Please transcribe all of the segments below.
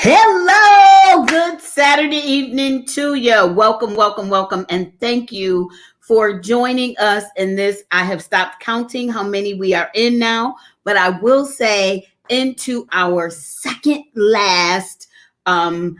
Hello, good Saturday evening to you. Welcome, welcome, welcome, and thank you for joining us in this. I have stopped counting how many we are in now, but I will say into our second last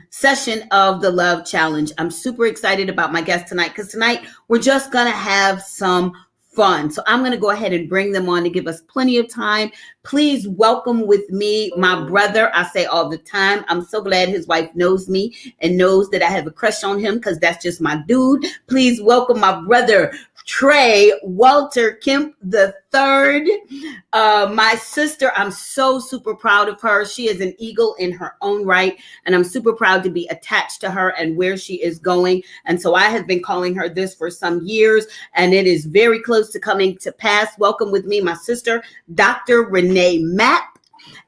session of the Love Challenge. I'm super excited about my guest tonight because tonight we're just going to have some fun. So I'm going to go ahead and bring them on to give us plenty of time. Please welcome with me my brother. I say all the time, I'm so glad his wife knows me and knows that I have a crush on him because that's just my dude. Please welcome my brother, Trey Walter Kemp the third. My sister, I'm so super proud of her. She is an eagle in her own right, and I'm super proud to be attached to her and where she is going. And so I have been calling her this for some years, and it is very close to coming to pass. Welcome with me, my sister, Dr. Renee Mapp.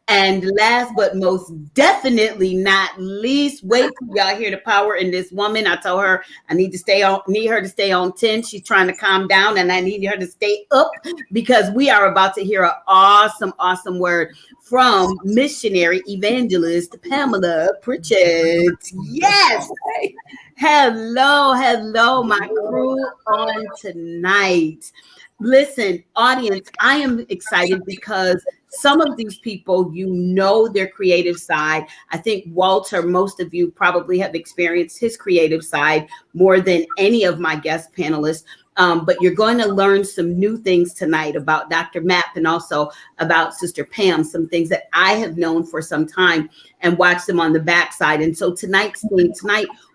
And last but most definitely not least, wait till y'all hear the power in this woman. I told her I need her to stay on 10. She's trying to calm down, and I need her to stay up because we are about to hear an awesome word from missionary evangelist Pamela Pritchett. Yes. Hello, my crew on tonight. Listen, audience, I am excited because some of these people, you know their creative side. I think Walter, most of you probably have experienced his creative side more than any of my guest panelists. But you're going to learn some new things tonight about Dr. Mapp and also about Sister Pam, some things that I have known for some time and watched them on the backside. And so tonight,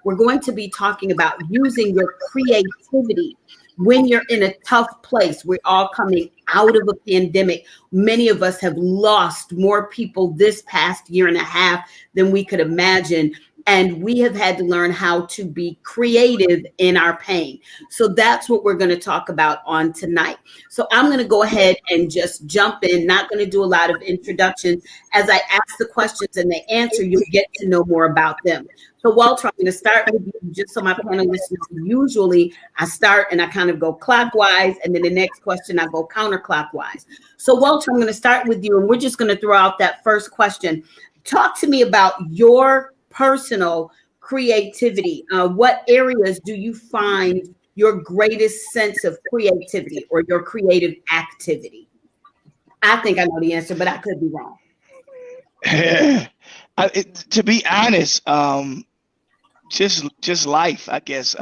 we're going to be talking about using your creativity when you're in a tough place. We're all coming out of a pandemic. Many of us have lost more people this past year and a half than we could imagine. And we have had to learn how to be creative in our pain. So that's what we're going to talk about on tonight. So I'm going to go ahead and just jump in, not going to do a lot of introductions. As I ask the questions and they answer, you'll get to know more about them. So Walter, I'm going to start with you just so my panelists know. Usually I start and I kind of go clockwise, and then the next question I go counterclockwise. So Walter, I'm going to start with you, and we're just going to throw out that first question. Talk to me about your personal creativity. What areas do you find your greatest sense of creativity or your creative activity? I think I know the answer, but I could be wrong. To be honest, just life, I guess.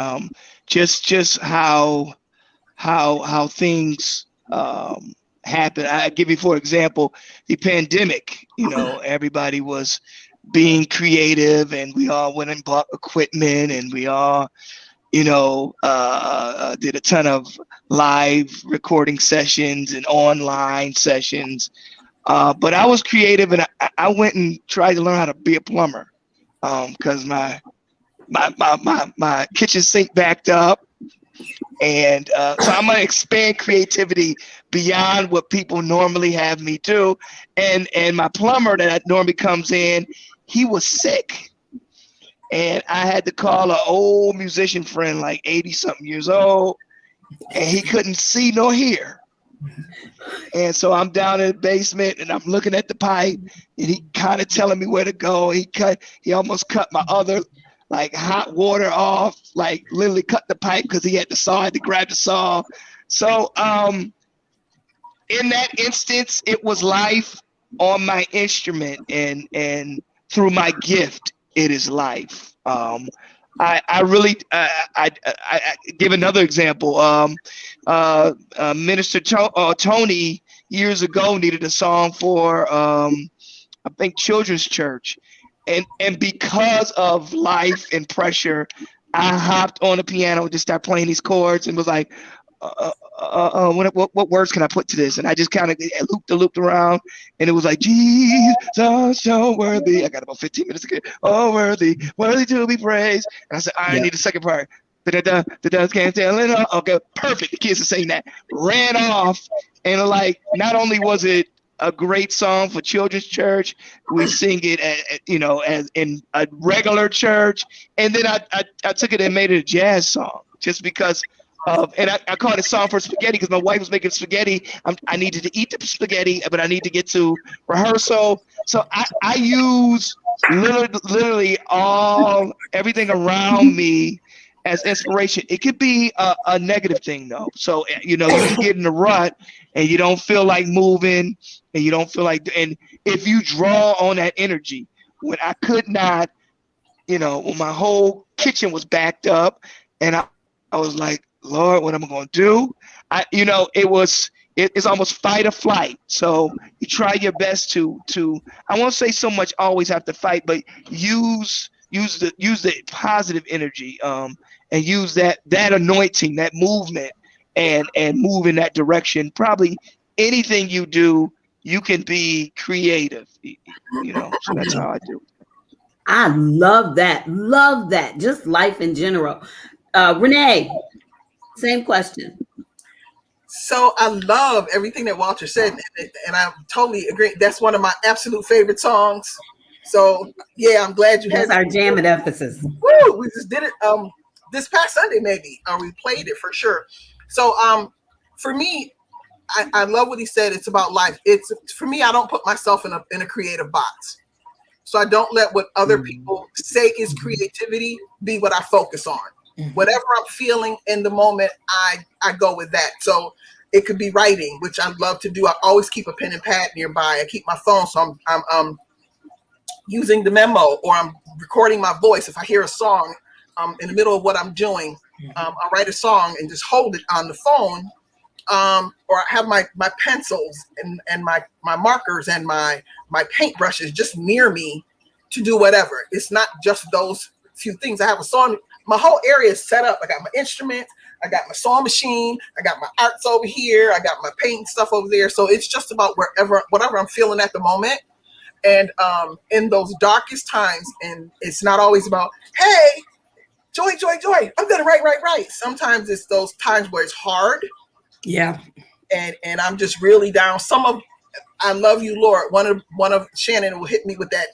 Just how things happen. I give you, for example, the pandemic. Everybody was being creative, and we all went and bought equipment, and we all, did a ton of live recording sessions and online sessions. But I was creative, and I went and tried to learn how to be a plumber, because my kitchen sink backed up. And so I'm going to expand creativity beyond what people normally have me do. And my plumber that normally comes in, he was sick. And I had to call an old musician friend, like 80-something years old, and he couldn't see nor hear. And so I'm down in the basement, and I'm looking at the pipe, and he kind of telling me where to go. He almost cut my other hot water off, literally cut the pipe because he had the saw, had to grab the saw. So in that instance, it was life on my instrument, and through my gift, it is life. I really give another example. Minister Tony years ago needed a song for I think Children's Church, and because of life and pressure, I hopped on the piano and just started playing these chords and was like, what words can I put to this? And I just kind of looped around, and it was like, Jesus, so worthy. I got about 15 minutes to get, oh, worthy to be praised. And I said, I need a second part. Da-da-da, can't tell it all. Okay, perfect. The kids are saying that. Ran off, and not only was it a great song for Children's Church, we sing it as in a regular church, and then I took it and made it a jazz song just because and I called it Song for Spaghetti because my wife was making spaghetti. I needed to eat the spaghetti, but I need to get to rehearsal. So I use literally everything around me as inspiration. It could be a negative thing though. So, you can get in a rut and you don't feel like moving and you don't feel like, and if you draw on that energy, when I could not, when my whole kitchen was backed up and I was like, Lord, what am I going to do? It's almost fight or flight. So you try your best to I won't say so much always have to fight, but use the positive energy, and use that anointing, that movement, and move in that direction. Probably anything you do, you can be creative. So that's how I do. I love that. Love that. Just life in general. Renee, same question. So I love everything that Walter said, and I totally agree. That's one of my absolute favorite songs. So yeah, I'm glad you had our jam at Ephesus. Woo! We just did it this past Sunday, maybe, or we played it for sure. So for me, I love what he said. It's about life. It's for me. I don't put myself in a creative box. So I don't let what other people say is creativity be what I focus on. Whatever I'm feeling in the moment, I go with that. So it could be writing, which I love to do. I always keep a pen and pad nearby. I keep my phone, so I'm using the memo, or I'm recording my voice. If I hear a song in the middle of what I'm doing, I'll write a song and just hold it on the phone. Or I have my pencils and my markers and my paintbrushes just near me to do whatever. It's not just those few things. I have a song. My whole area is set up. I got my instruments. I got my sewing machine. I got my arts over here. I got my painting stuff over there. So it's just about whatever I'm feeling at the moment. And in those darkest times, and it's not always about, hey, joy, I'm gonna write. Sometimes it's those times where it's hard. Yeah. And I'm just really down. I love you, Lord. One of Shannon will hit me with that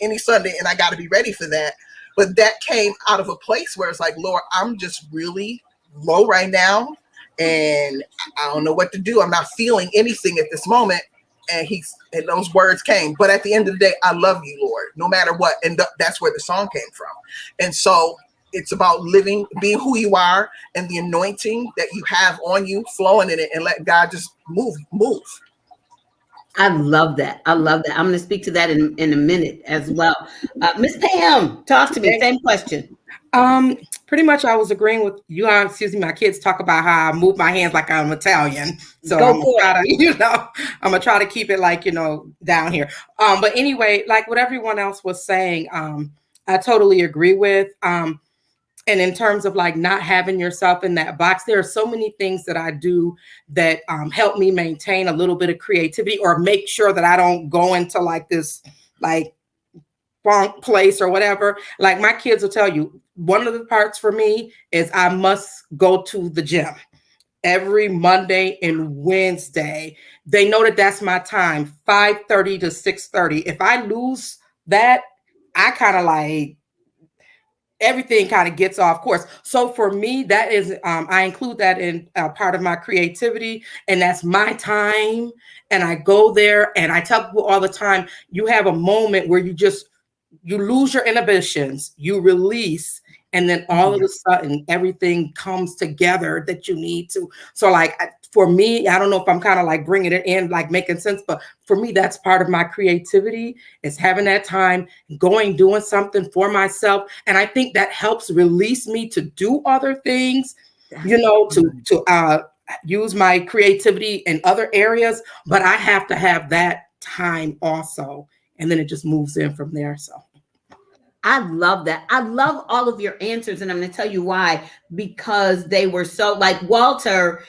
any Sunday, and I got to be ready for that. But that came out of a place where it's like, Lord, I'm just really low right now, and I don't know what to do. I'm not feeling anything at this moment. And those words came. But at the end of the day, I love you, Lord, no matter what. And that's where the song came from. And so it's about being who you are, and the anointing that you have on you, flowing in it, and let God just move. I love that. I'm going to speak to that in a minute as well. Miss Pam, talk to me. Same question. Pretty much I was agreeing with you. My kids talk about how I move my hands like I'm Italian. So I'm gonna try to keep it like, down here. But anyway, like what everyone else was saying, I totally agree with. And in terms of like not having yourself in that box, there are so many things that I do that help me maintain a little bit of creativity, or make sure that I don't go into like this like funk place or whatever. Like my kids will tell you, one of the parts for me is I must go to the gym every Monday and Wednesday. They know that that's my time, 5:30 to 6:30. If I lose that, I kind of like, everything kind of gets off course. So for me, that is, I include that in part of my creativity, and that's my time. And I go there, and I tell people all the time, you have a moment where you lose your inhibitions, you release, and then all of a sudden everything comes together that you need to. So like for me, I don't know if I'm kind of like bringing it in, like making sense, but for me, that's part of my creativity, is having that time, doing something for myself. And I think that helps release me to do other things, to use my creativity in other areas, but I have to have that time also. And then it just moves in from there. So I love that. I love all of your answers, and I'm going to tell you why. Because they were so, like Walter,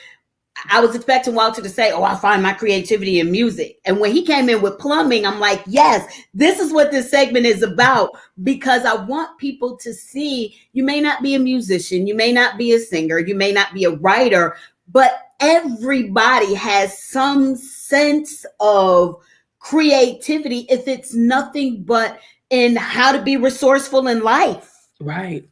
I was expecting Walter to say, I find my creativity in music. And when he came in with plumbing, I'm like, yes, this is what this segment is about, because I want people to see you may not be a musician, you may not be a singer, you may not be a writer, but everybody has some sense of creativity, if it's nothing but in how to be resourceful in life. Right.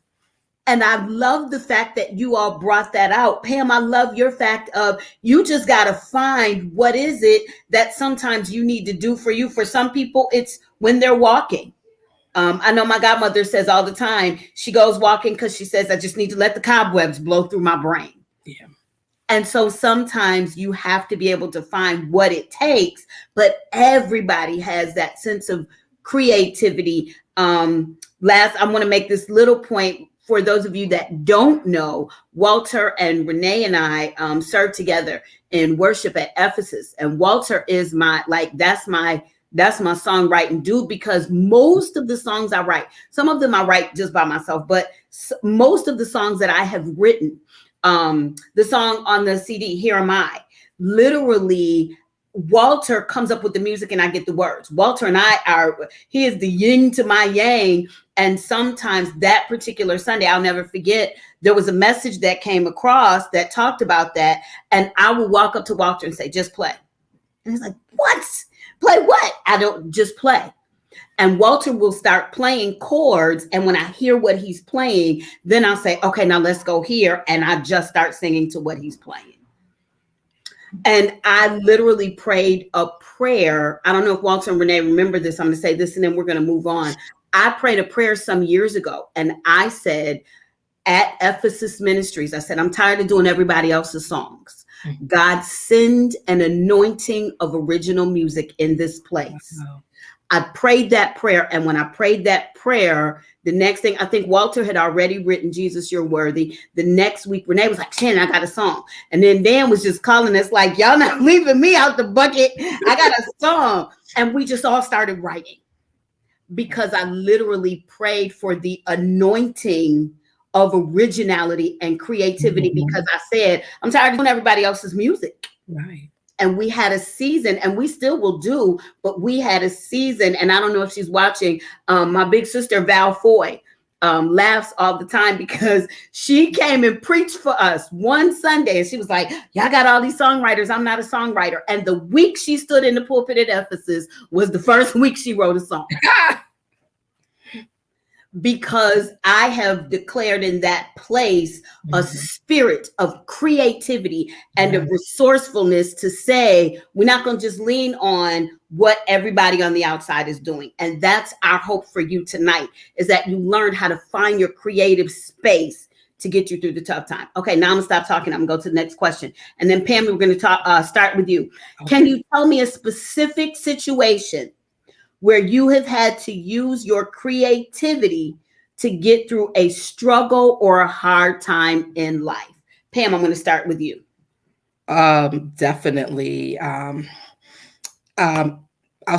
And I love the fact that you all brought that out. Pam, I love your fact of you just got to find what is it that sometimes you need to do for you. For some people, it's when they're walking. I know my godmother says all the time, she goes walking because she says, I just need to let the cobwebs blow through my brain. Yeah. And so sometimes you have to be able to find what it takes, but everybody has that sense of creativity. I want to make this little point for those of you that don't know. Walter and Renee and I served together in worship at Ephesus, and Walter is that's my songwriting dude, because most of the songs I write, some of them I write just by myself, but most of the songs that I have written, the song on the CD, Here Am I, literally Walter comes up with the music and I get the words. Walter and he is the yin to my yang. And sometimes that particular Sunday, I'll never forget, there was a message that came across that talked about that. And I would walk up to Walter and say, just play. And he's like, what? Play what? I don't, just play. And Walter will start playing chords. And when I hear what he's playing, then I'll say, okay, now let's go here. And I just start singing to what he's playing. And I literally prayed a prayer. I don't know if Walter and Renee remember this. I'm going to say this and then we're going to move on. I prayed a prayer some years ago. And I said at Ephesus Ministries, I said, I'm tired of doing everybody else's songs. God, send an anointing of original music in this place. Wow. I prayed that prayer. And when I prayed that prayer, the next thing, I think Walter had already written Jesus, You're Worthy. The next week, Renee was like, Shannon, I got a song. And then Dan was just calling us like, y'all not leaving me out the bucket. I got a song. And we just all started writing, because I literally prayed for the anointing of originality and creativity, because I said, I'm tired of doing everybody else's music. Right. And we had a season, and we still will do, but we had a season, and I don't know if she's watching, my big sister, Val Foy, laughs all the time because she came and preached for us one Sunday, and she was like, y'all got all these songwriters. I'm not a songwriter. And the week she stood in the pulpit at Ephesus was the first week she wrote a song. Because I have declared in that place a spirit of creativity and of resourcefulness to say, we're not going to just lean on what everybody on the outside is doing. And that's our hope for you tonight, is that you learn how to find your creative space to get you through the tough time. Okay, now I'm gonna stop talking. I'm gonna go to the next question. And then Pam, we're gonna start with you. Okay. Can you tell me a specific situation where you have had to use your creativity to get through a struggle or a hard time in life? Pam, I'm going to start with you. Definitely. I'll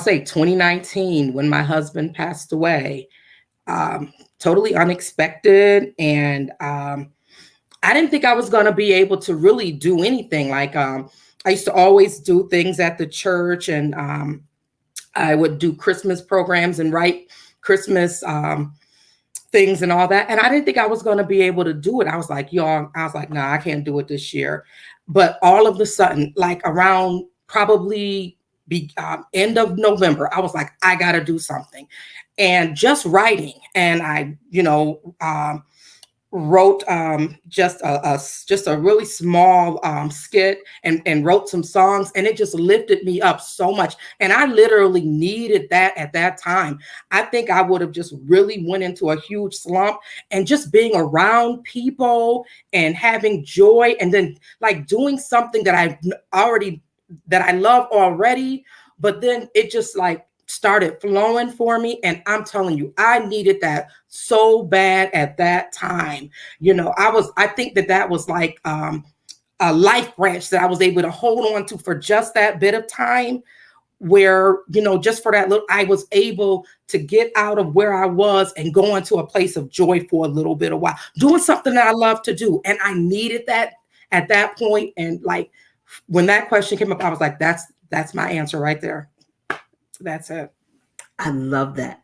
say 2019, when my husband passed away, totally unexpected. And I didn't think I was going to be able to really do anything. Like I used to always do things at the church, and I would do Christmas programs and write Christmas things and all that. And I didn't think I was going to be able to do it. I was like, nah, I can't do it this year. But all of a sudden, like around probably end of November, I was like, I got to do something. And just writing. And I, wrote just a really small skit and wrote some songs, and it just lifted me up so much. And I literally needed that at that time. I think I would have just really went into a huge slump, and just being around people and having joy, and then like doing something that I love already, but then it just like started flowing for me. And I'm telling you, I needed that so bad at that time. I think that was like a life branch that I was able to hold on to for just that bit of time, where, just for that little, I was able to get out of where I was and go into a place of joy for a little bit of while, doing something that I love to do. And I needed that at that point. And like, when that question came up, I was like, that's my answer right there. That's it. I love that.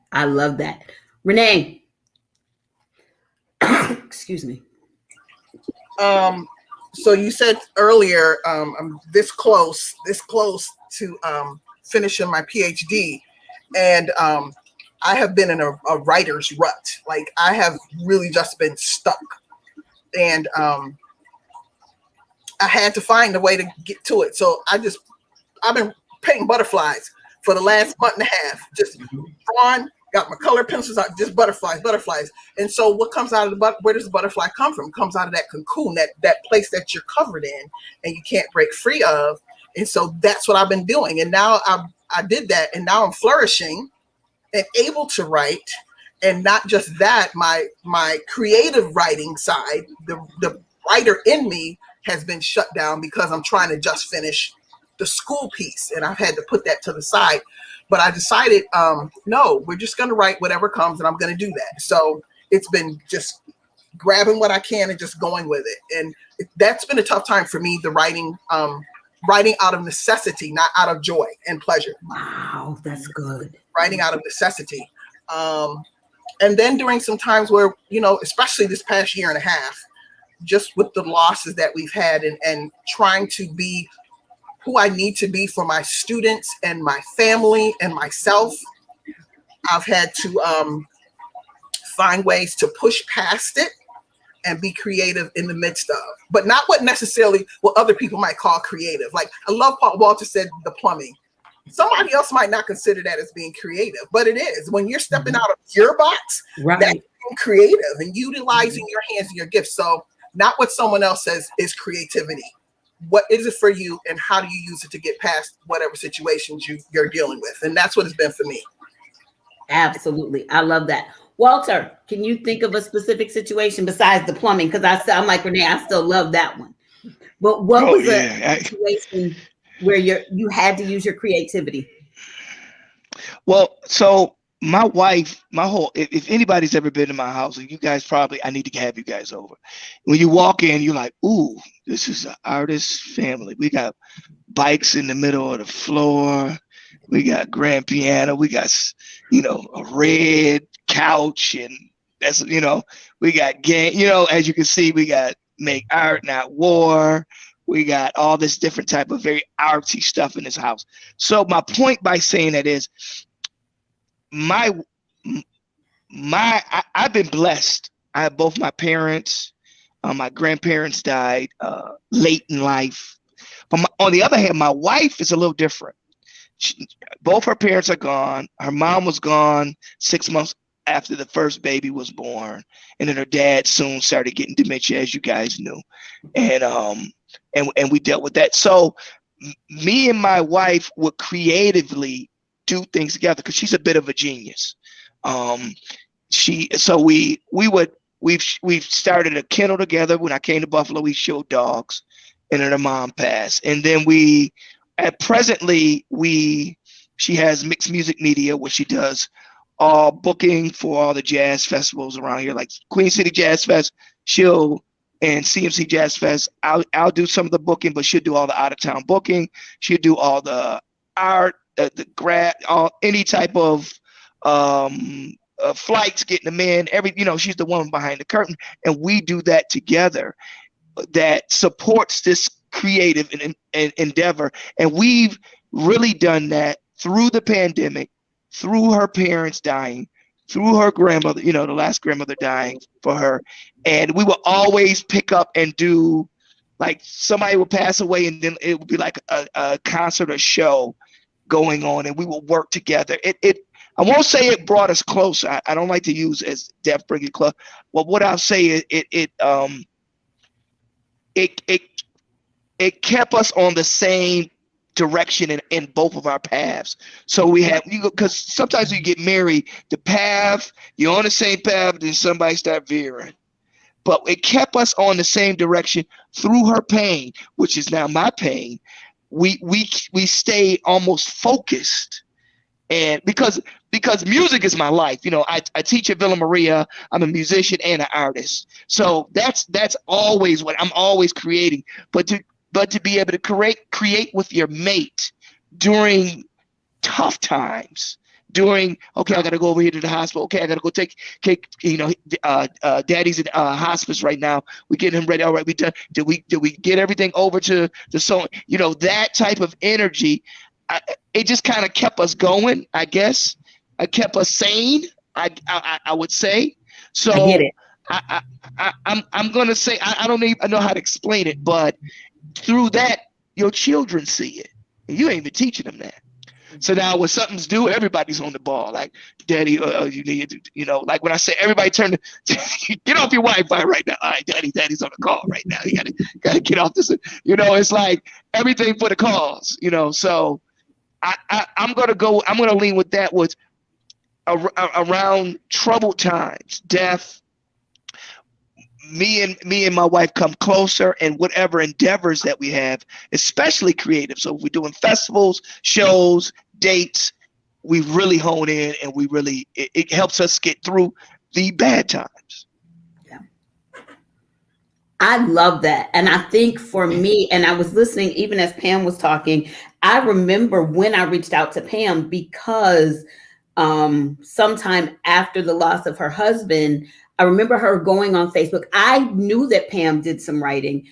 Renee. Excuse me. So you said earlier, I'm this close to finishing my PhD, and I have been in a writer's rut. Like, I have really just been stuck, and I had to find a way to get to it. So I've been painting butterflies for the last month and a half. Just on, got my color pencils out, just butterflies. And so what comes out of where does the butterfly come from? It comes out of that cocoon, that place that you're covered in and you can't break free of. And so that's what I've been doing. And now I did that, and now I'm flourishing and able to write. And not just that, my creative writing side, the writer in me has been shut down because I'm trying to just finish the school piece, and I've had to put that to the side. But I decided, no, we're just going to write whatever comes, and I'm going to do that. So it's been just grabbing what I can and just going with it. And that's been a tough time for me, the writing out of necessity, not out of joy and pleasure. Wow, that's good. Writing out of necessity. And then during some times where, especially this past year and a half, just with the losses that we've had and trying to be who I need to be for my students and my family and myself, I've had to find ways to push past it and be creative in the midst of, but not what other people might call creative. Like, I love Paul Walter said the plumbing. Somebody else might not consider that as being creative, but it is. When you're stepping out of your box, Right. that's being creative and utilizing your hands and your gifts. So not what someone else says is creativity. What is it for you, and how do you use it to get past whatever situations you're dealing with? And that's what it's been for me. Absolutely. I love that. Walter, can you think of a specific situation besides the plumbing? Because I'm like Renee, I still love that one. But what was a situation where you had to use your creativity? Well, so my wife, if anybody's ever been to my house, and you guys I need to have you guys over. When you walk in, you're like, ooh, this is an artist family. We got bikes in the middle of the floor. We got grand piano. We got, a red couch, and that's, we got game, as you can see, we got make art, not war. We got all this different type of very artsy stuff in this house. So my point by saying that is I've been blessed. I have both my parents, my grandparents died late in life. But on the other hand, my wife is a little different. Both her parents are gone. Her mom was gone 6 months after the first baby was born. And then her dad soon started getting dementia, as you guys knew. And we dealt with that. So me and my wife would creatively do things together because she's a bit of a genius. We've started a kennel together. When I came to Buffalo, we showed dogs, and then her mom passed. And then she has Mixed Music Media, where she does all booking for all the jazz festivals around here, like Queen City Jazz Fest. And CMC Jazz Fest. I'll do some of the booking, but she'll do all the out of town booking. She'll do all the art, the grad, any type of flights, getting them in. She's the woman behind the curtain, and we do that together. That supports this creative endeavor, and we've really done that through the pandemic, through her parents dying, through her grandmother, the last grandmother dying for her. And we will always pick up and do, like, somebody will pass away, and then it would be like a concert or show going on, and we will work together. I won't say it brought us closer. I don't like to use as death bring it close. Well, what I'll say is it kept us on the same direction in both of our paths. So because sometimes you get married, the path, you're on the same path, then somebody start veering. But it kept us on the same direction through her pain, which is now my pain. We stay almost focused, and because music is my life. I teach at Villa Maria. I'm a musician and an artist, so that's always what I'm always creating. But to be able to create with your mate during tough times, I got to go over here to the hospital. Okay, I got to go take Daddy's in hospice right now. We get him ready. All right, we done. Did we get everything over to the son? That type of energy. It just kind of kept us going, I guess. It kept us sane. I would say. So I get it. I'm gonna say I don't even know how to explain it, but through that, your children see it. And you ain't even teaching them that. So now when something's due, everybody's on the ball. Like, Daddy, you need, like when I say everybody turn to, get off your Wi-Fi right now. All right, Daddy's on the call right now. You gotta get off this. It's like everything for the cause. So I'm gonna lean with that. Was around troubled times, death. Me and my wife come closer, and whatever endeavors that we have, especially creative. So if we're doing festivals, shows, dates, we really hone in, and it helps us get through the bad times. Yeah. I love that. And I think for me, and I was listening even as Pam was talking, I remember when I reached out to Pam because sometime after the loss of her husband, I remember her going on Facebook. I knew that Pam did some writing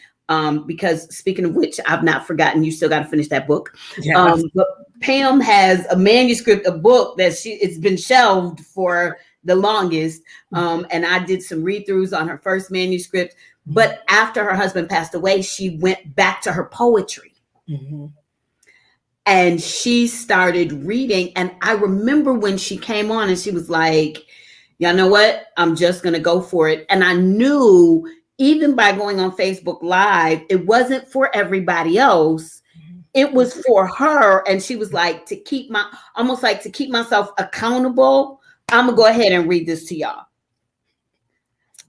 because, speaking of which, I've not forgotten. You still got to finish that book. Yes. But Pam has a manuscript, a book that it's been shelved for the longest. And I did some read-throughs on her first manuscript. But after her husband passed away, she went back to her poetry. Mm-hmm. And she started reading. And I remember when she came on and she was like, y'all know what? I'm just going to go for it. And I knew even by going on Facebook Live, it wasn't for everybody else. It was for her. And she was like, to keep myself accountable, I'm going to go ahead and read this to y'all.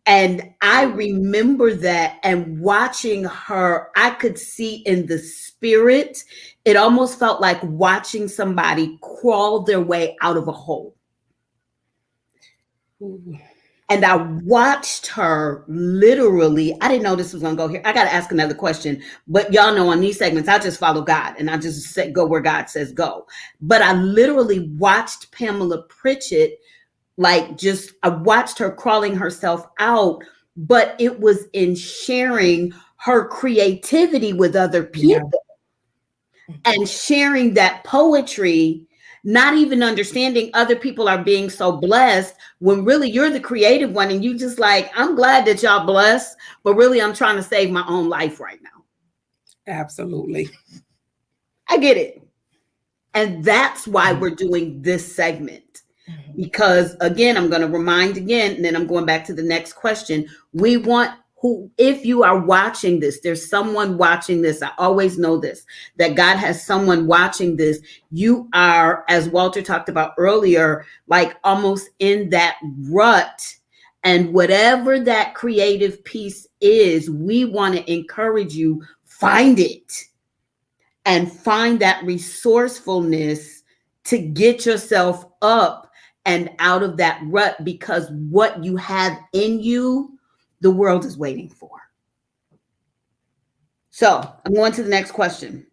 And I remember that, and watching her, I could see in the spirit, it almost felt like watching somebody crawl their way out of a hole. Ooh. And I watched her literally. I didn't know this was going to go here. I got to ask another question, but y'all know on these segments, I just follow God and I just go where God says go. But I literally watched Pamela Pritchett, I watched her crawling herself out, but it was in sharing her creativity with other people and sharing that poetry. Not even understanding other people are being so blessed when really you're the creative one, and you just like, I'm glad that y'all blessed, but really I'm trying to save my own life right now. Absolutely. I get it. And that's why we're doing this segment. Because again, I'm going to remind again, and then I'm going back to the next question. We want if you are watching this, there's someone watching this. I always know this, that God has someone watching this. You are, as Walter talked about earlier, like almost in that rut. And whatever that creative piece is, we want to encourage you, find it and find that resourcefulness to get yourself up and out of that rut, because what you have in you, the world is waiting for. So I'm going to the next question.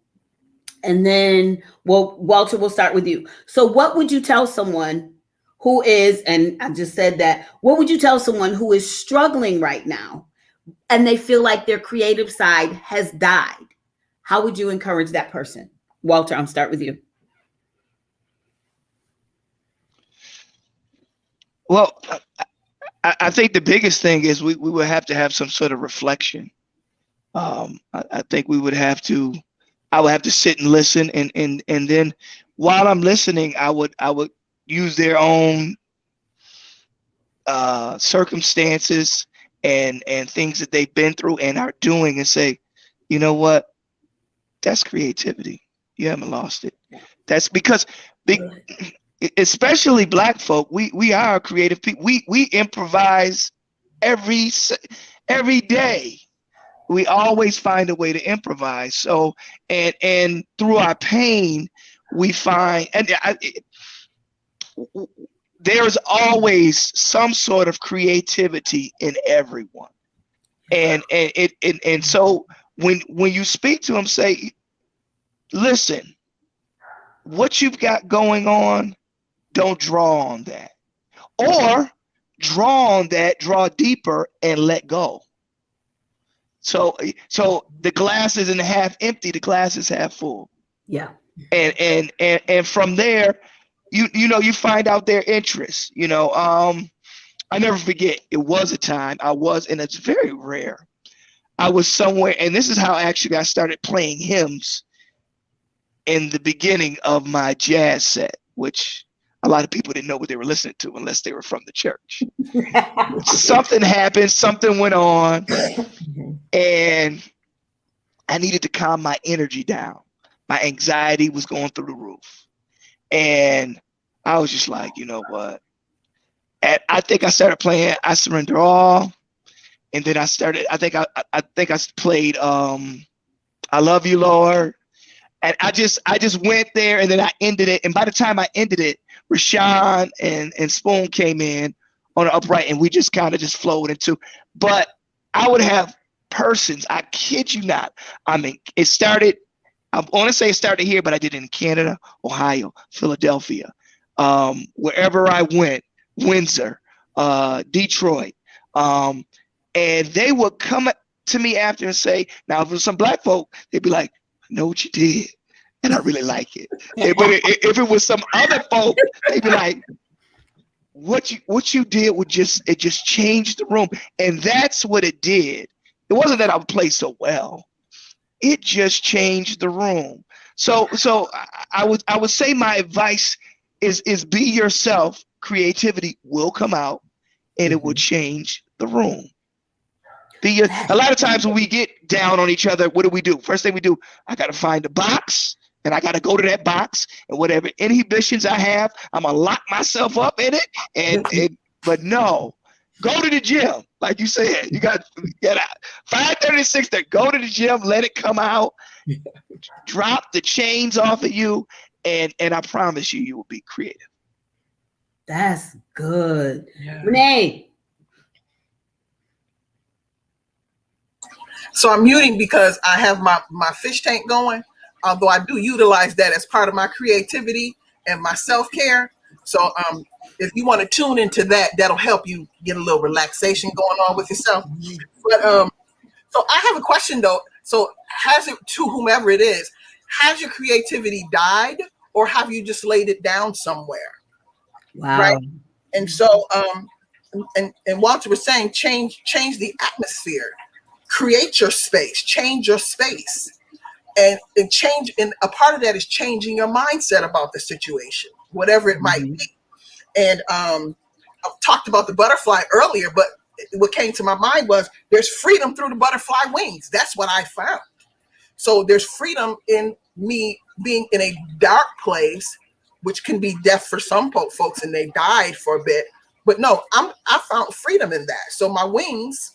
And then, Walter, we'll start with you. So what would you tell someone who is, and I just said that, what would you tell someone who is struggling right now and they feel like their creative side has died? How would you encourage that person? Walter, I'll start with you. Well, I think the biggest thing is we would have to have some sort of reflection. I think I would have to sit and listen, and then while I'm listening, I would use their own circumstances and things that they've been through and are doing, and say, you know what, that's creativity. You haven't lost it. That's because especially Black folk, we are creative people. We improvise every day. We always find a way to improvise. So and through our pain, we find there's always some sort of creativity in everyone. And so when you speak to them, say, listen, what you've got going on, don't draw on that. Or draw on that, draw deeper, and let go. So the glass isn't half empty, the glass is half full. Yeah. And from there, you find out their interests. I never forget, it was a time and it's very rare. I was somewhere, and this is how actually I started playing hymns. in the beginning of my jazz set, which a lot of people didn't know what they were listening to unless they were from the church. Something happened, something went on, and I needed to calm my energy down. My anxiety was going through the roof. And I was just like, you know what? And I think I started playing I Surrender All. And then I think I played I Love You, Lord. And I just went there, and then I ended it. And by the time I ended it, Rashawn and Spoon came in on the upright, and we just kind of just flowed into. But I would have persons, I kid you not. I mean, it started, I want to say it started here, but I did it in Canada, Ohio, Philadelphia, wherever I went, Windsor, Detroit. And they would come to me after and say, now, if it was some black folk, they'd be like, I know what you did, and I really like it. But if it was some other folk, they'd be like, what you did would just changed the room. And that's what it did. It wasn't that I would play so well. It just changed the room. So I would say my advice is be yourself. Creativity will come out, and it will change the room. A lot of times when we get down on each other, what do? First thing we do, I got to find a box, and I got to go to that box, and whatever inhibitions I have, I'm going to lock myself up in it. But no, go to the gym. Like you said, you got to get out. 5:30 to 6:30, go to the gym, let it come out, drop the chains off of you, and I promise you will be creative. That's good. Yeah. Renee. So I'm muting because I have my fish tank going, although I do utilize that as part of my creativity and my self-care. So if you want to tune into that, that'll help you get a little relaxation going on with yourself. But so I have a question though. So has it, to whomever it is, has your creativity died, or have you just laid it down somewhere? Wow. Right. And so and Walter was saying change the atmosphere. Create your space, change your space, and change. And a part of that is changing your mindset about the situation, whatever it might be. And I talked about the butterfly earlier, but what came to my mind was there's freedom through the butterfly wings. That's what I found. So there's freedom in me being in a dark place, which can be death for some folks, and they died for a bit. But no, I found freedom in that. So my wings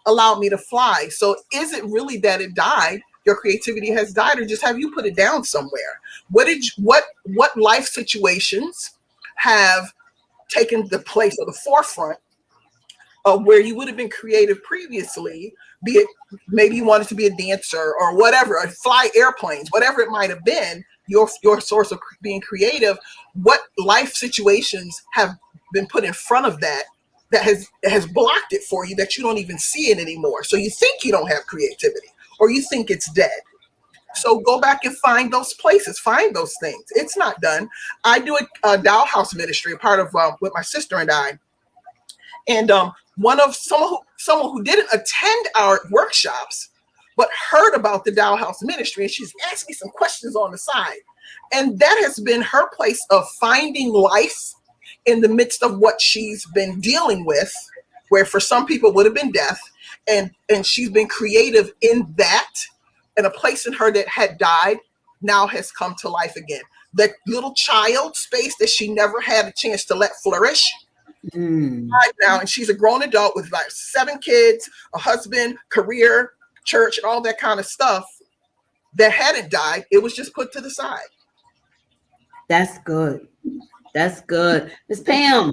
allowed me to fly. So is it really that it died? Your creativity has died, or just have you put it down somewhere? What life situations have taken the place or the forefront of where you would have been creative previously? Be it maybe you wanted to be a dancer or whatever, or fly airplanes, whatever it might have been. Your source of being creative. What life situations have been put in front of that has blocked it for you, that you don't even see it anymore? So you think you don't have creativity, or you think it's dead. So go back and find those places, find those things. It's not done. I do a Dow House ministry, a part of with my sister and I. And someone who didn't attend our workshops, but heard about the Dow House ministry, and she's asked me some questions on the side. And that has been her place of finding life in the midst of what she's been dealing with, where for some people would have been death. And she's been creative in that, and a place in her that had died now has come to life again. That little child space that she never had a chance to let flourish right now. And she's a grown adult with like 7 kids, a husband, career, church, and all that kind of stuff that hadn't died. It was just put to the side. That's good. That's good. Ms. Pam.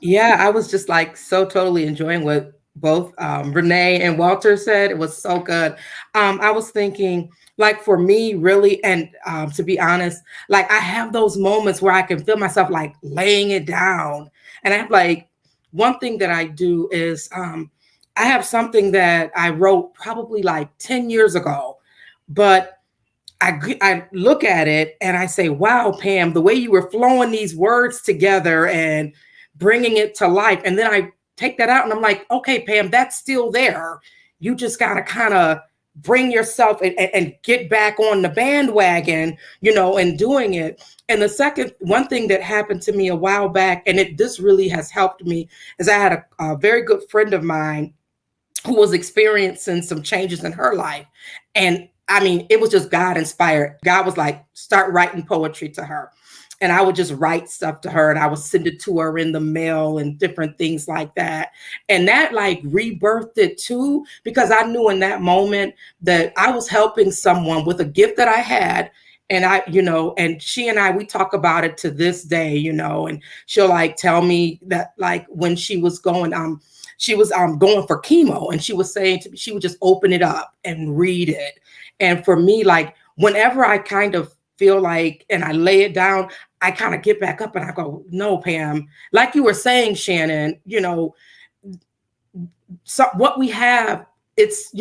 Yeah, I was just like so totally enjoying what both Renee and Walter said. It was so good. I was thinking, like, for me, really, and to be honest, like, I have those moments where I can feel myself like laying it down. And I have like, one thing that I do is I have something that I wrote probably like 10 years ago, but I look at it and I say, wow, Pam, the way you were flowing these words together and bringing it to life. And then I take that out and I'm like, okay, Pam, that's still there. You just got to kind of bring yourself and get back on the bandwagon, and doing it. And the second, one thing that happened to me a while back, and this really has helped me, is I had a very good friend of mine who was experiencing some changes in her life. And I mean, it was just God inspired. God was like, start writing poetry to her. And I would just write stuff to her and I would send it to her in the mail and different things like that. And that like rebirthed it too, because I knew in that moment that I was helping someone with a gift that I had. And and she and we talk about it to this day, and she'll like tell me that like when she was going for chemo, and she was saying to me, she would just open it up and read it. And for me, like whenever I kind of feel like, and I lay it down, I kind of get back up and I go, no, Pam, like you were saying, Shannon, so what we have, it's,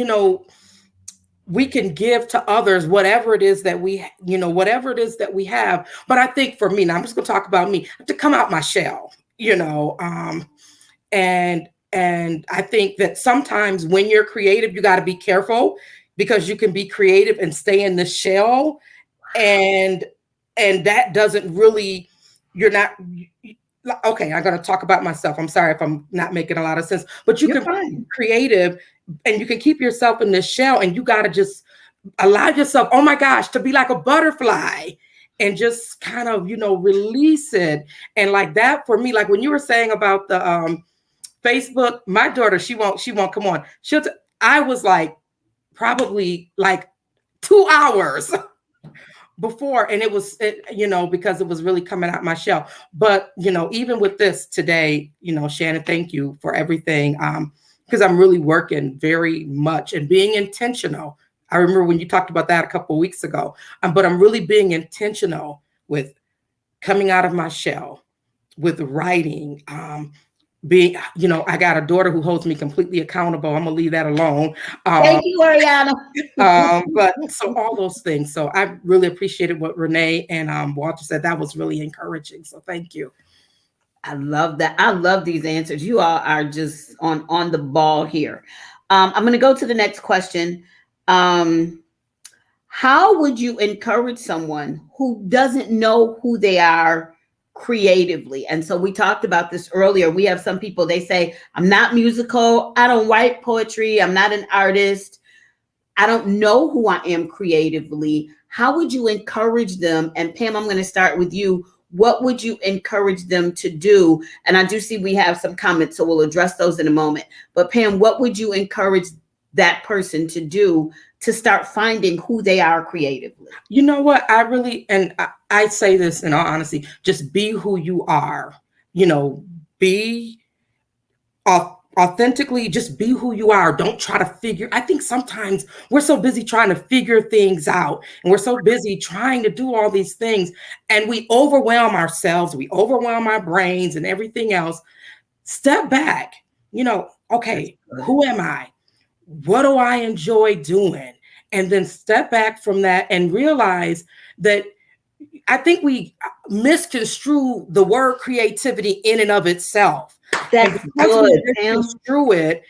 we can give to others, whatever it is that we have. But I think for me, now I'm just gonna talk about me, I have to come out my shell, and I think that sometimes when you're creative, you got to be careful, because you can be creative and stay in the shell. And that doesn't really, you're not, okay, I'm going to talk about myself. I'm sorry if I'm not making a lot of sense, but you're be creative and you can keep yourself in this shell, and you got to just allow yourself, oh my gosh, to be like a butterfly and just kind of, release it. And like that for me, like when you were saying about the Facebook, my daughter, she won't come on. I was like, probably like 2 hours before, and it was, because it was really coming out my shell. But, even with this today, Shannon, thank you for everything. Because I'm really working very much and being intentional. I remember when you talked about that a couple of weeks ago, but I'm really being intentional with coming out of my shell, with writing, I got a daughter who holds me completely accountable. I'm gonna leave that alone. Thank you, Ariana. But so all those things. So I really appreciated what Renee and Walter said. That was really encouraging. So thank you. I love that. I love these answers. You all are just on the ball here. I'm going to go to the next question. How would you encourage someone who doesn't know who they are creatively? And so we talked about this earlier. We have some people, they say, I'm not musical. I don't write poetry. I'm not an artist. I don't know who I am creatively. How would you encourage them? And Pam, I'm going to start with you. What would you encourage them to do? And I do see we have some comments, so we'll address those in a moment. But Pam, what would you encourage that person to do to start finding who they are creatively? You know what? I really, and I say this in all honesty, just be who you are, be authentically, just be who you are. Don't try to figure. I think sometimes we're so busy trying to figure things out, and we're so busy trying to do all these things, and we overwhelm ourselves. We overwhelm our brains and everything else. Step back, okay, who am I? What do I enjoy doing? And then step back from that and realize that I think we misconstrue the word creativity in and of itself. That's good. Misconstrue it,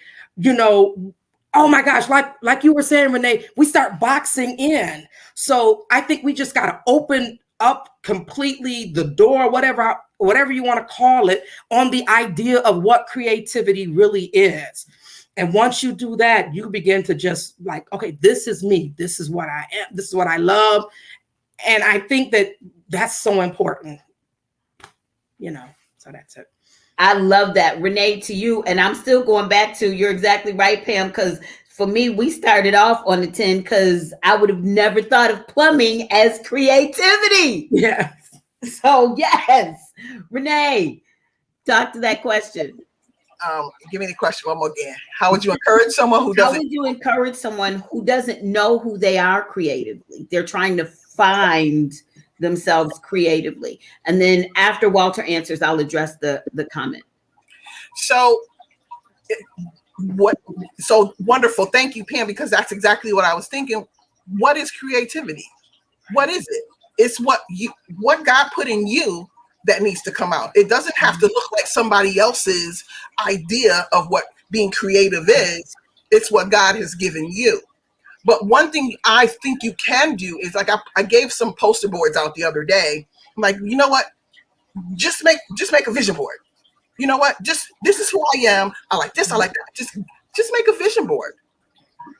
oh my gosh, like you were saying, Renee, we start boxing in. So I think we just got to open up completely the door, whatever you want to call it, on the idea of what creativity really is. And once you do that, you begin to just like, okay, this is me. This is what I am. This is what I love. And I think that that's so important, so that's it. I love that. Renee, to you. And I'm still going back to, you're exactly right, Pam, because for me, we started off on the 10 because I would have never thought of plumbing as creativity. Yes. So yes, Renee, talk to that question. Give me the question one more again. How would you encourage someone who doesn't? How would you encourage someone who doesn't know who they are creatively? They're trying to find themselves creatively. And then after Walter answers, I'll address the comment. So wonderful. Thank you, Pam, because that's exactly what I was thinking. What is creativity? What is it? It's what God put in you that needs to come out. It doesn't have to look like somebody else's idea of what being creative is. It's what God has given you. But one thing I think you can do is like I gave some poster boards out the other day. I'm like, you know what? Just make a vision board. You know what? Just this is who I am. I like this. I like that. Just make a vision board.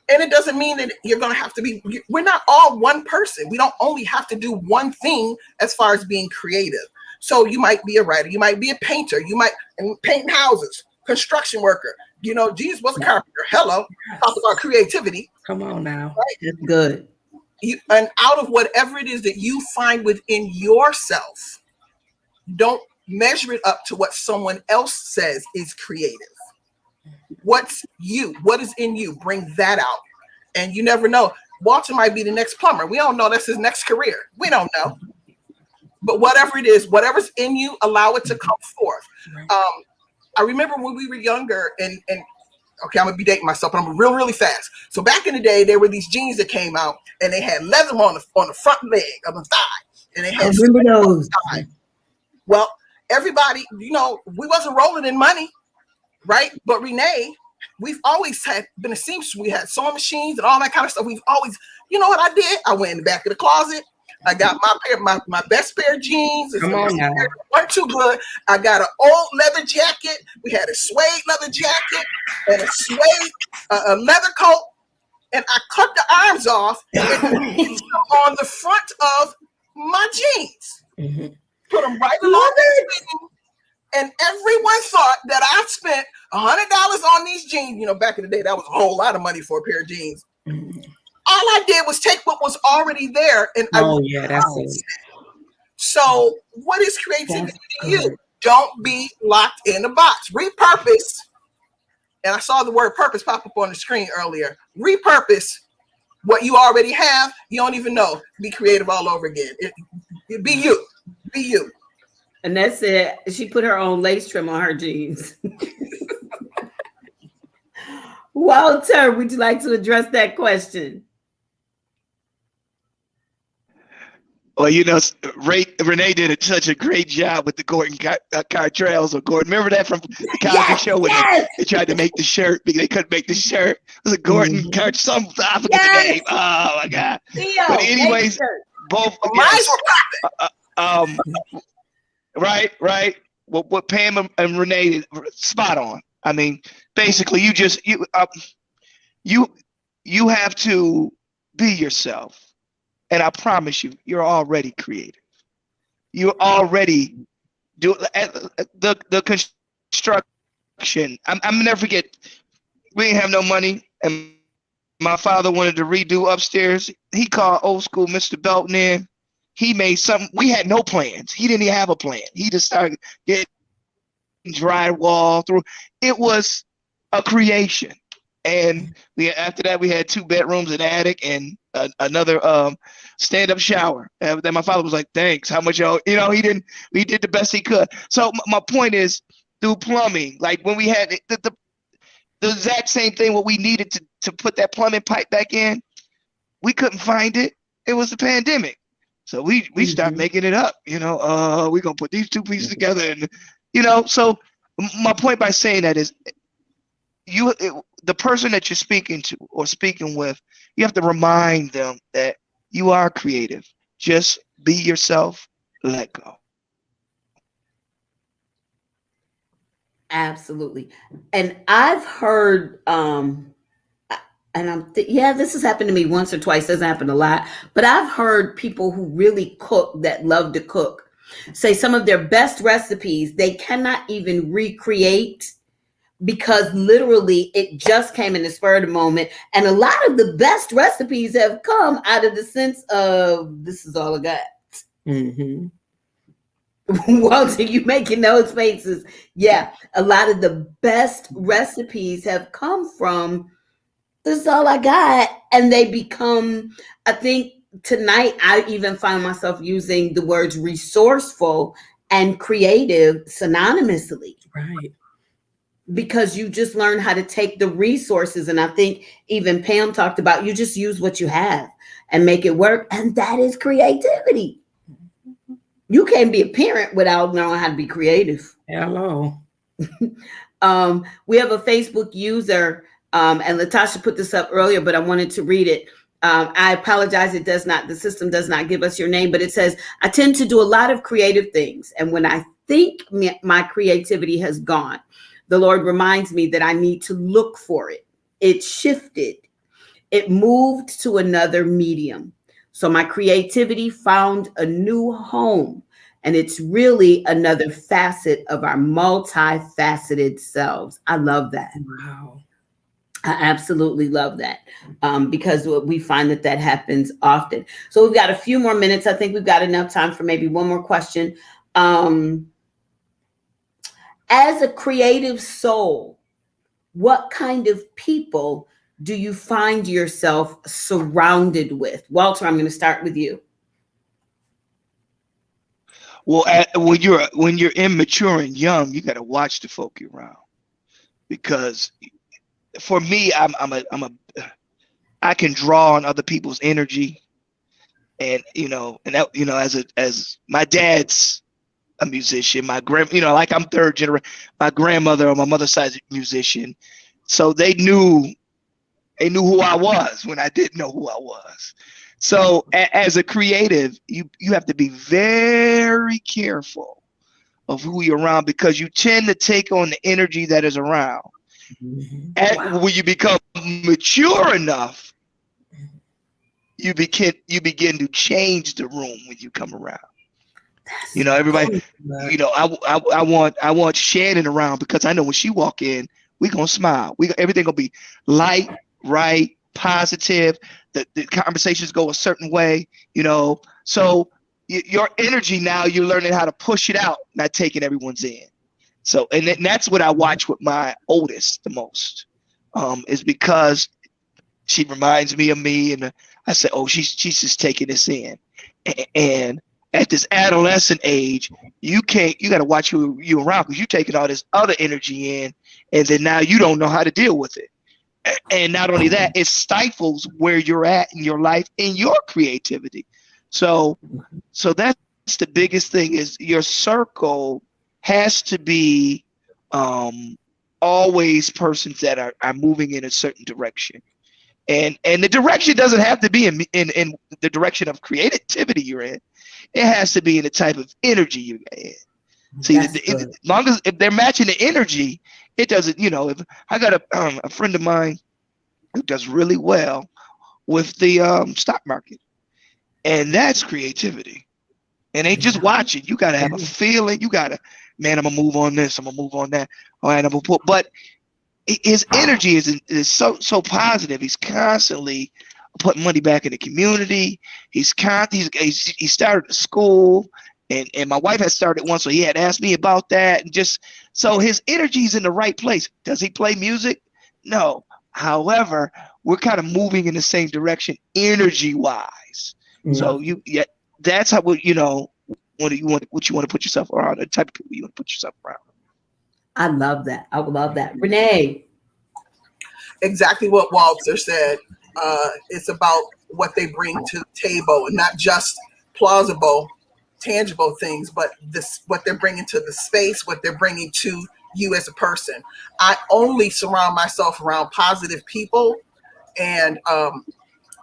And it doesn't mean that you're going to have to be. We're not all one person. We don't only have to do one thing as far as being creative. So you might be a writer. You might be a painter. You might paint houses, construction worker. You know, Jesus was a carpenter. Hello, talk about creativity. Come on now. Right? That's good. And out of whatever it is that you find within yourself, don't measure it up to what someone else says is creative. What's you? What is in you? Bring that out. And you never know. Walter might be the next plumber. We don't know that's his next career. We don't know. But whatever it is, whatever's in you, allow it to come forth. I remember when we were younger, and okay, I'm gonna be dating myself, but I'm really fast. So back in the day, there were these jeans that came out, and they had leather on the front leg of the thigh, and they had. I remember those. Well, everybody, you know, we wasn't rolling in money, right? But Renee, we've always been a seamstress. We had sewing machines and all that kind of stuff. We've always, you know what I did? I went in the back of the closet. I got my best pair of jeans. Come on now. Weren't too good. I got an old leather jacket. We had a suede leather jacket and a suede a leather coat. And I cut the arms off and put them on the front of my jeans. Mm-hmm. Put them right along the and everyone thought that I spent $100 on these jeans. You know, back in the day, that was a whole lot of money for a pair of jeans. Mm-hmm. All I did was take what was already there and that's it. So what is creativity to you? Don't be locked in a box. Repurpose. And I saw the word purpose pop up on the screen earlier. Repurpose what you already have. You don't even know. Be creative all over again. Be you. Be you. And that's it. She put her own lace trim on her jeans. Walter, would you like to address that question? Well, you know, Renee did such a great job with the Gordon Cartrells or Gordon. Remember that from the Cosby Show when they tried to make the shirt because they couldn't make the shirt. It was a Gordon Cartrell. I forget the name. Oh my God! Theo, but anyways, both. Right. Well, what Pam and Renee spot on. I mean, basically, you have to be yourself. And I promise you, you're already creative. You're already doing the construction. I'm never forget. We didn't have no money, and my father wanted to redo upstairs. He called old school Mr. Belton in. He made something. We had no plans. He didn't even have a plan. He just started getting drywall through. It was a creation. And after that, we had 2 bedrooms, an attic, and another stand-up shower. And then my father was like, "Thanks. How much y'all?" You know, he did the best he could. So my point is, through plumbing, like when we had the exact same thing, what we needed to put that plumbing pipe back in, we couldn't find it. It was the pandemic, so we started making it up. You know, we're gonna put these 2 pieces together, and you know. So my point by saying that is, the person that you're speaking to or speaking with, you have to remind them that you are creative. Just be yourself, let go. Absolutely. And I've heard, this has happened to me once or twice, doesn't happen a lot, but I've heard people who really cook, that love to cook, say some of their best recipes, they cannot even recreate because literally it just came in the spur of the moment. And a lot of the best recipes have come out of the sense of, this is all I got. Mm-hmm. Walter, you making those faces. Yeah, a lot of the best recipes have come from, this is all I got. And they become, I think tonight, I even find myself using the words resourceful and creative synonymously. Right. Because you just learn how to take the resources. And I think even Pam talked about, you just use what you have and make it work. And that is creativity. You can't be a parent without knowing how to be creative. Hello. We have a Facebook user, And Latasha put this up earlier, but I wanted to read it. I apologize. The system does not give us your name, but it says, I tend to do a lot of creative things. And when I think my creativity has gone, the Lord reminds me that I need to look for it. It shifted. It moved to another medium. So my creativity found a new home. And it's really another facet of our multifaceted selves. I love that. Wow. I absolutely love that, because we find that happens often. So we've got a few more minutes. I think we've got enough time for maybe one more question. As a creative soul, what kind of people do you find yourself surrounded with? Walter, I'm going to start with you. Well, when you're immature and young, you got to watch the folk you're around, because for me, I can draw on other people's energy, and as my dad's a musician, my like I'm third generation, my grandmother on my mother's side is a musician, so they knew who I was when I didn't know who I was. So as a creative, you have to be very careful of who you're around, because you tend to take on the energy that is around. Wow. When you become mature enough, you begin to change the room when you come around. Everybody, I want Shannon around, because I know when she walk in, we gonna smile. Everything gonna be light, right, positive. The conversations go a certain way, So your energy now, you're learning how to push it out, not taking everyone's in. So, and that's what I watch with my oldest the most, is because she reminds me of me, and I say, oh, she's just taking this in. And at this adolescent age, you got to watch who you're around, because you're taking all this other energy in, and then now you don't know how to deal with it. And not only that, it stifles where you're at in your life and your creativity. So that's the biggest thing, is your circle has to be always persons that are moving in a certain direction, and the direction doesn't have to be in the direction of creativity you're in. It has to be in the type of energy you're in. See, as long as if they're matching the energy, it doesn't. If I got a friend of mine who does really well with the stock market, and that's creativity. And they just watch it. You got to have a feeling. You got to, man, I'm going to move on this. I'm going to move on that. All right, I'm going to put, but his energy is so positive. He's constantly putting money back in the community. He started a school, and my wife had started one, so he had asked me about that. And just, so his energy's in the right place. Does he play music? No. However, we're kind of moving in the same direction energy-wise. Yeah. So that's how what you want to put yourself around, the type of people you want to put yourself around. I love that. I love that. Renee. Exactly what Walter said. It's about what they bring to the table, and not just plausible, tangible things, but what they're bringing to the space, what they're bringing to you as a person. I only surround myself around positive people, and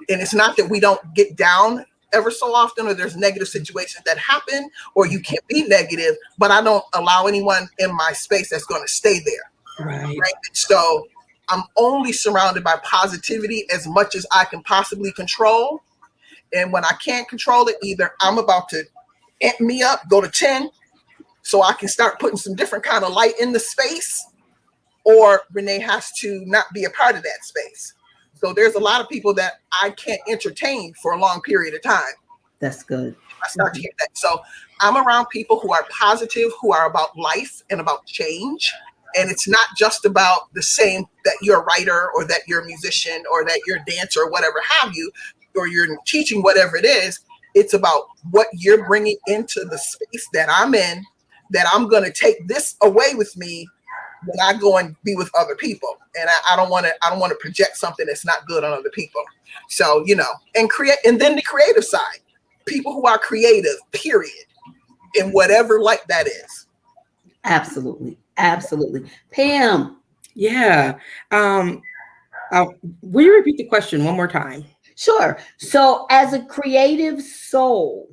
it's not that we don't get down ever so often, or there's negative situations that happen, or you can't be negative, but I don't allow anyone in my space that's going to stay there. Right? So I'm only surrounded by positivity as much as I can possibly control. And when I can't control it, either I'm about to amp me up, go to 10, so I can start putting some different kind of light in the space, or Renee has to not be a part of that space. So there's a lot of people that I can't entertain for a long period of time. That's good. I start to hear that. So I'm around people who are positive, who are about life and about change. And it's not just about the same that you're a writer, or that you're a musician, or that you're a dancer, or whatever have you, or you're teaching, whatever it is. It's about what you're bringing into the space that I'm in, that I'm going to take this away with me when I go and be with other people. And I don't want to project something that's not good on other people. So, and then the creative side, people who are creative, period, in whatever light that is. Absolutely. Absolutely. Pam. Yeah. Will you repeat the question one more time? Sure. So, as a creative soul,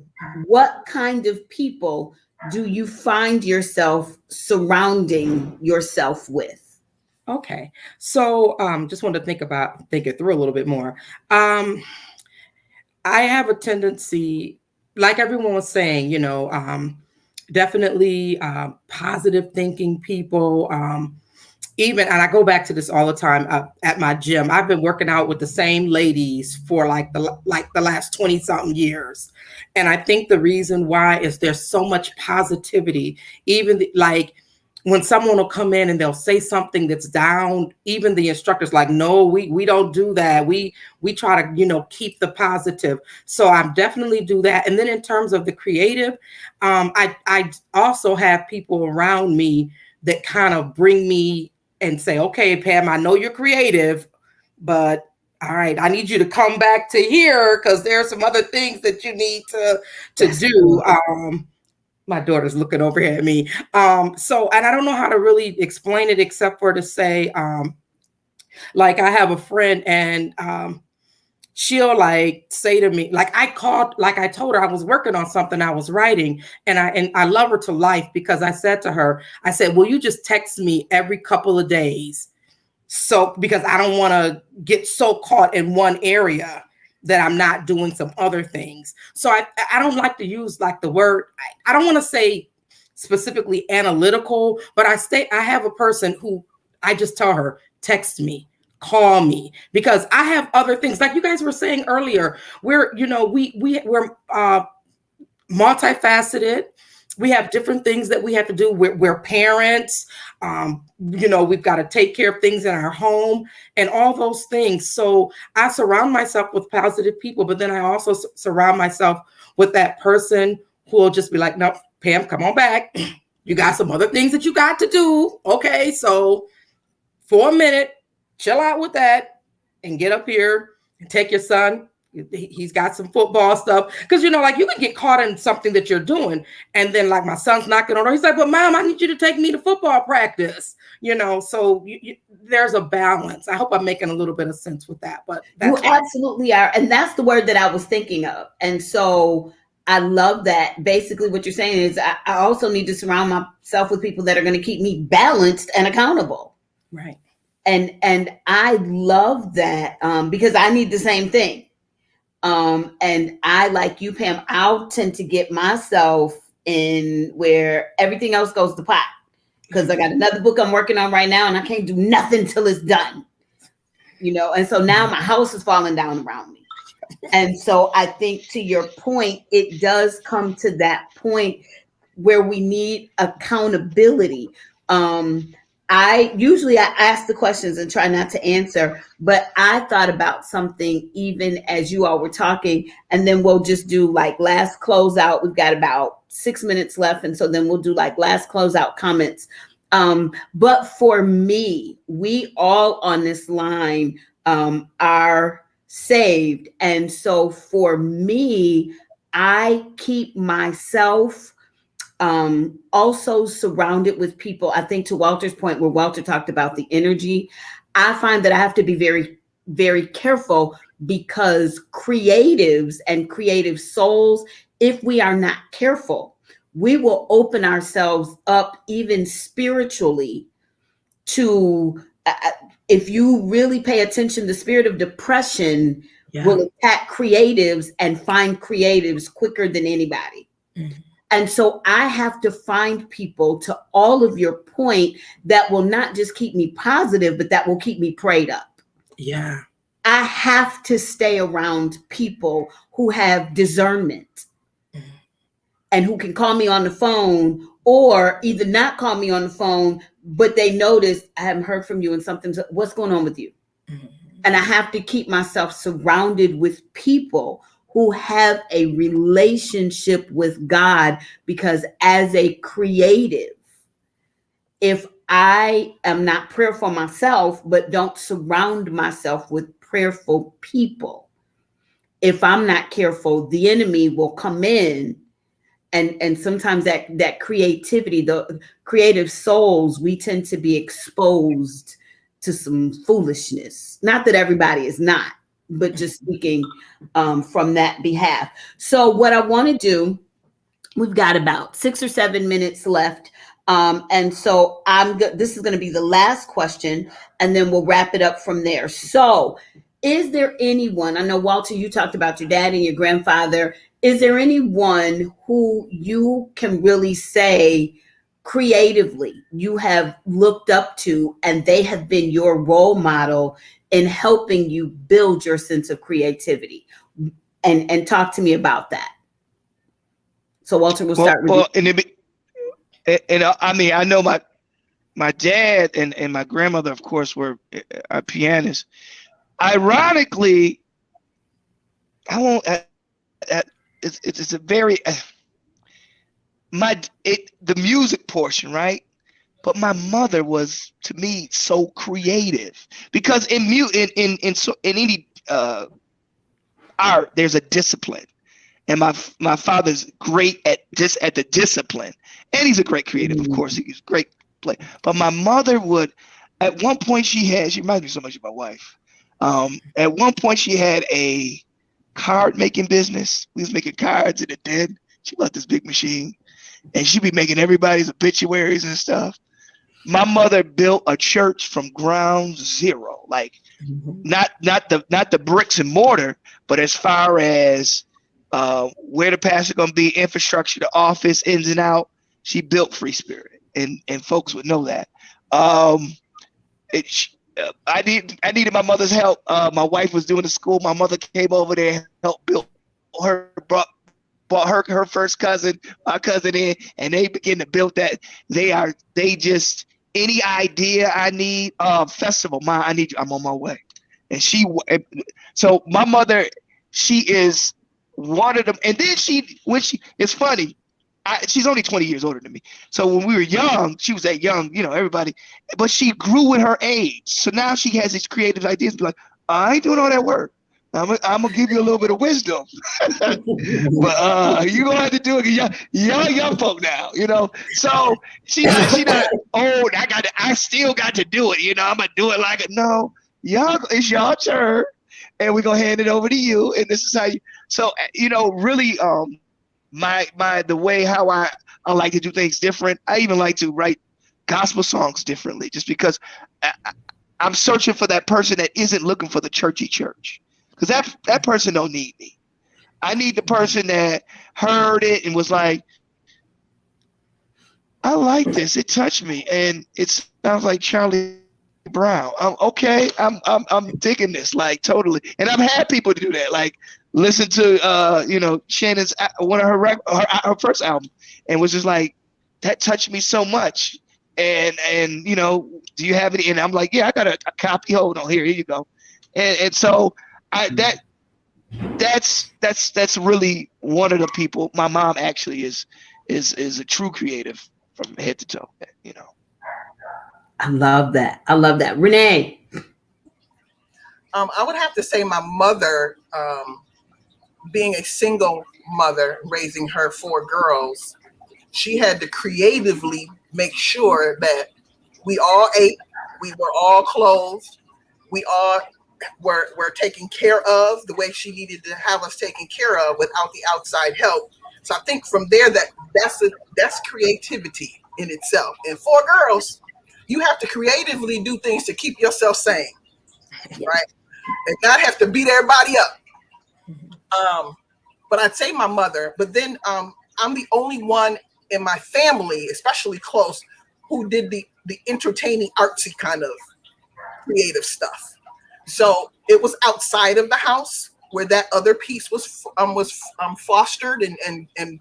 what kind of people do you find yourself surrounding yourself with? Okay. So, just wanted to think it through a little bit more. I have a tendency, like everyone was saying, definitely positive thinking people. Even, and I go back to this all the time at my gym. I've been working out with the same ladies for like the last 20 something years. And I think the reason why is there's so much positivity. Even like when someone will come in and they'll say something that's down, even the instructor's like, no, we don't do that. We try to, keep the positive. So I definitely do that. And then in terms of the creative, I also have people around me that kind of bring me and say, okay, Pam, I know you're creative, but all right, I need you to come back to here because there are some other things that you need to do. My daughter's looking over here at me. So, and I don't know how to really explain it except for to say, like I have a friend and she'll like say to me, like I told her I was working on something I was writing, and I love her to life because I said to her, I said, will you just text me every couple of days? So, because I don't want to get so caught in one area that I'm not doing some other things. So I don't like to use like the word, I don't want to say specifically analytical, but I have a person who I just tell her, text me, call me, because I have other things. Like you guys were saying earlier, we're multifaceted. We have different things that we have to do. We're parents. We've got to take care of things in our home and all those things. So I surround myself with positive people, but then I also surround myself with that person who will just be like, no, Pam, come on back. You got some other things that you got to do. Okay, so for a minute, chill out with that and get up here and take your son. He's got some football stuff. Because, like you can get caught in something that you're doing. And then like my son's knocking on her. He's like, but Mom, I need you to take me to football practice. So there's a balance. I hope I'm making a little bit of sense with that. But you absolutely are. And that's the word that I was thinking of. And so I love that. Basically what you're saying is I also need to surround myself with people that are going to keep me balanced and accountable. Right. And I love that because I need the same thing. And I, like you, Pam, I'll tend to get myself in where everything else goes to pot because I got another book I'm working on right now and I can't do nothing till it's done, and so now my house is falling down around me. And so I think to your point, it does come to that point where we need accountability. I ask the questions and try not to answer, but I thought about something even as you all were talking, and then we'll just do like last closeout. We've got about 6 minutes left. And so then we'll do like last closeout comments. But for me, we all on this line are saved. And so for me, I keep myself also surrounded with people. I think to Walter's point, where Walter talked about the energy, I find that I have to be very, very careful because creatives and creative souls, if we are not careful, we will open ourselves up even spiritually to, if you really pay attention, the spirit of depression will attack creatives and find creatives quicker than anybody. Mm-hmm. And so I have to find people, to all of your point, that will not just keep me positive, but that will keep me prayed up. Yeah. I have to stay around people who have discernment and who can call me on the phone or either not call me on the phone, but they notice I haven't heard from you and what's going on with you? Mm-hmm. And I have to keep myself surrounded with people who have a relationship with God, because as a creative, if I am not prayerful myself, but don't surround myself with prayerful people, if I'm not careful, the enemy will come in and sometimes that creativity, the creative souls, we tend to be exposed to some foolishness. Not that everybody is not, but just speaking from that behalf. So what I want to do, we've got about 6 or 7 minutes left. And so this is going to be the last question, and then we'll wrap it up from there. So is there anyone, I know, Walter, you talked about your dad and your grandfather. Is there anyone who you can really say creatively you have looked up to and they have been your role model in helping you build your sense of creativity? And talk to me about that. So Walter, we'll start with you. I mean, I know my dad and my grandmother, of course, were pianists. Ironically, I won't. It's a very the music portion, right? But my mother was, to me, so creative, because in any art there's a discipline, and my father's great at the discipline, and he's a great creative, of course. He's a great player. But my mother would, at one point, she reminds me so much of my wife. At one point, she had a card making business. We was making cards in the den. She bought this big machine, and she'd be making everybody's obituaries and stuff. My mother built a church from ground zero, like not the bricks and mortar, but as far as where the pastor gonna be, infrastructure, the office, ins and out. She built Free Spirit, and folks would know that. I needed my mother's help. My wife was doing the school. My mother came over there, helped build her, brought her first cousin, my cousin in, and they begin to build that. They just, any idea I need, festival, I need you, I'm on my way. And so my mother, she is one of them. And then it's funny, she's only 20 years older than me. So when we were young, she was that young, everybody, but she grew with her age. So now she has these creative ideas, be like, I ain't doing all that work. I'm gonna give you a little bit of wisdom, but you gonna have to do it. Young folk now, So she not old. I still got to do it. I'm gonna do it like no, y'all. It's y'all turn, and we're gonna hand it over to you. And this is how you. So really, the way how I like to do things different. I even like to write gospel songs differently, just because I'm searching for that person that isn't looking for the churchy church. Because that person don't need me. I need the person that heard it and was like, I like this. It touched me, and it sounds like Charlie Brown. I'm digging this, like, totally. And I've had people do that, like listen to Shannon's one of her first album, and was just like, that touched me so much. And do you have any? And I'm like, yeah, I got a copy. Hold on, here you go. And so. That's really one of the people. My mom actually is a true creative from head to toe. I love that. Renee. I would have to say my mother, being a single mother, raising her 4 girls, she had to creatively make sure that we all ate, we were all clothed, we all were taken care of the way she needed to have us taken care of without the outside help. So I think from there that's creativity in itself. And 4 girls, you have to creatively do things to keep yourself sane, right? And not have to beat everybody up. But I'd say my mother. But then I'm the only one in my family, especially close, who did the entertaining, artsy kind of creative stuff. So it was outside of the house where that other piece was fostered and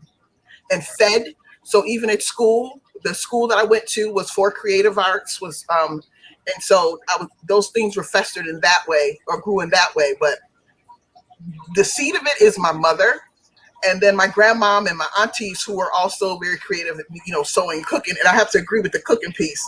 fed. So even at school, the school that I went to was for creative arts, and so those things were festered in that way or grew in that way. But the seed of it is my mother, and then my grandmom and my aunties, who were also very creative, sewing, cooking. And I have to agree with the cooking piece.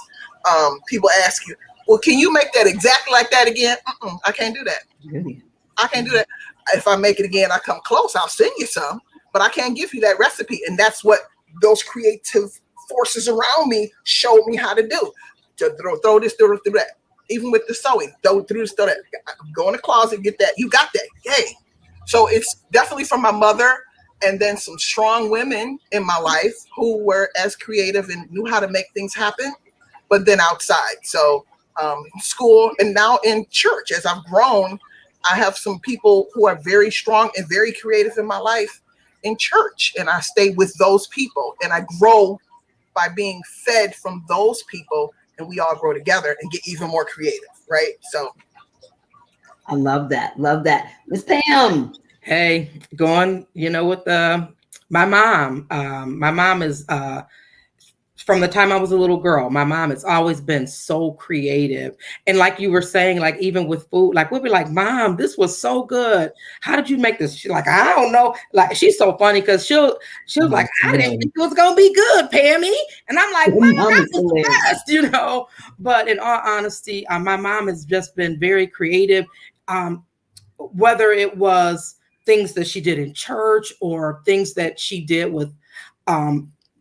People ask you, well, can you make that exactly like that again? I can't do that. Really? I can't do that. If I make it again, I come close, I'll send you some, but I can't give you that recipe. And that's what those creative forces around me showed me how to do. To throw this, throw that. even with the sewing, go through the stuff, go in the closet, get that. You got that. Yay. So it's definitely from my mother, and then some strong women in my life who were as creative and knew how to make things happen, but then outside. So school, and now in church, as I've grown, I have some people who are very strong and very creative in my life in church, and I stay with those people, and I grow by being fed from those people, and we all grow together and get even more creative, right? So I love that. Love that. Miss Pam. Hey, going, with my mom. My mom is from the time I was a little girl, my mom has always been so creative. And like you were saying, like even with food, like we'll be like, Mom, this was so good. How did you make this? She's like, I don't know. Like, she's so funny because she'll like, I didn't think it was gonna be good, Pammy. And I'm like, Mom, that was the best, But in all honesty, my mom has just been very creative. Whether it was things that she did in church or things that she did with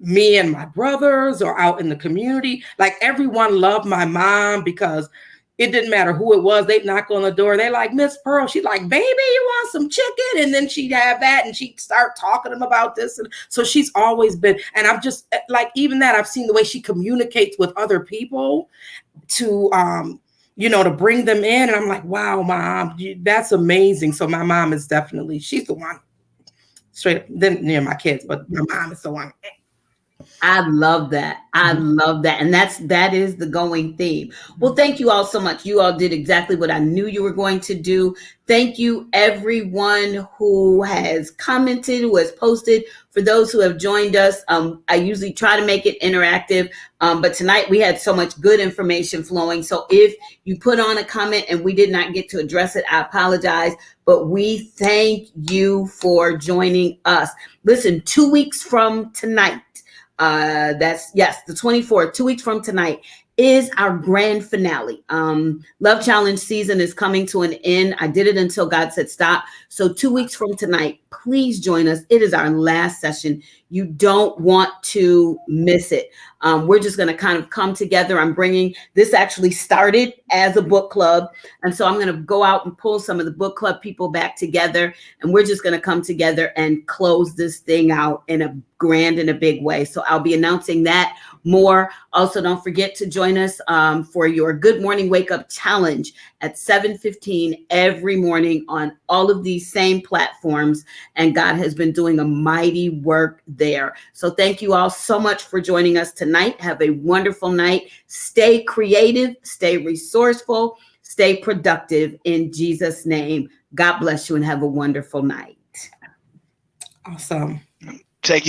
me and my brothers or out in the community, like everyone loved my mom because it didn't matter who it was. They'd knock on the door. They like, Miss Pearl. She's like, baby, you want some chicken? And then she'd have that and she'd start talking to them about this. And so she's always been, and I'm just like, even that, I've seen the way she communicates with other people to, to bring them in. And I'm like, wow, Mom, that's amazing. So my mom is definitely, she's the one straight up, then my kids, but my mom is the one. I love that. I love that. And that is the going theme. Well, thank you all so much. You all did exactly what I knew you were going to do. Thank you, everyone who has commented, who has posted. For those who have joined us, I usually try to make it interactive, but tonight we had so much good information flowing. So if you put on a comment and we did not get to address it, I apologize, but we thank you for joining us. Listen, 2 weeks from tonight, that's the 24th, 2 weeks from tonight is our grand finale. Love Challenge season is coming to an end. I did it until God said stop. So 2 weeks from tonight, please join us. It is our last session. You don't want to miss it. We're just going to kind of come together. I'm bringing, this actually started as a book club. And so I'm going to go out and pull some of the book club people back together. And we're just going to come together and close this thing out in a grand and a big way. So I'll be announcing that more. Also, don't forget to join us for your Good Morning Wake Up Challenge at 7:15 every morning on all of these same platforms. And God has been doing a mighty work there. So thank you all so much for joining us tonight. Have a wonderful night. Stay creative, stay resourceful, stay productive in Jesus' name. God bless you and have a wonderful night. Awesome.